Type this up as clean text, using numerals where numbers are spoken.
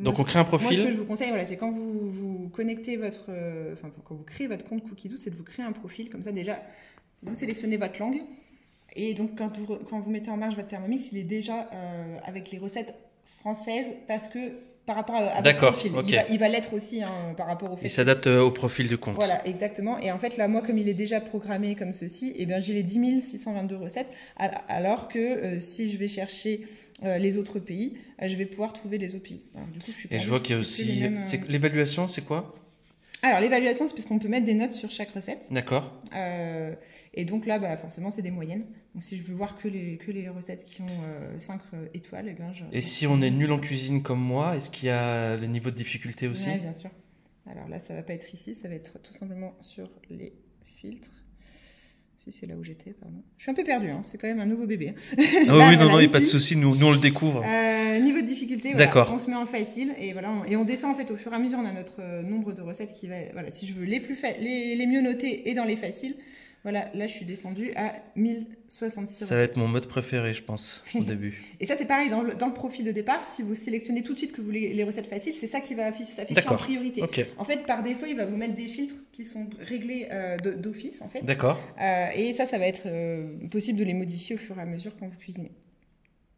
Donc on crée un profil. Moi, ce que je vous conseille, voilà, c'est quand vous connectez votre, quand vous créez votre compte Cookie Doux, c'est de vous créer un profil. Comme ça, déjà, vous sélectionnez votre langue. Et donc, quand vous mettez en marche votre Thermomix, il est déjà avec les recettes françaises parce que par rapport à votre profil, il va l'être aussi par rapport au fait. Il s'adapte au profil du compte. Voilà, exactement. Et en fait, là, moi, comme il est déjà programmé comme ceci, eh bien, j'ai les 10 622 recettes, alors que si je vais chercher les autres pays, je vais pouvoir trouver les autres pays. Alors, du coup, je suis Et je vois qu'il y a aussi... L'évaluation, c'est quoi? Alors, l'évaluation, c'est parce qu'on peut mettre des notes sur chaque recette. D'accord. Et donc là, forcément, c'est des moyennes. Donc, si je veux voir que les recettes qui ont 5 étoiles, eh bien, Et si on est nul en cuisine comme moi, est-ce qu'il y a le niveau de difficulté aussi? Oui, bien sûr. Alors là, ça va pas être ici, ça va être tout simplement sur les filtres. Si c'est là où j'étais, pardon. Je suis un peu perdue, hein. C'est quand même un nouveau bébé. Ah oui, non, il n'y a pas de souci, nous on le découvre. Niveau de difficulté, voilà, on se met en facile et voilà, on descend en fait au fur et à mesure, on a notre nombre de recettes qui va, voilà, si je veux les mieux noter et dans les faciles, voilà, là je suis descendue à 1066 Ça va être mon mode préféré, je pense, au début. Et ça c'est pareil, dans le profil de départ, si vous sélectionnez tout de suite que vous voulez les recettes faciles, c'est ça qui va s'afficher en priorité. Okay. En fait, par défaut, il va vous mettre des filtres qui sont réglés d'office, en fait. D'accord. Et ça va être possible de les modifier au fur et à mesure quand vous cuisinez.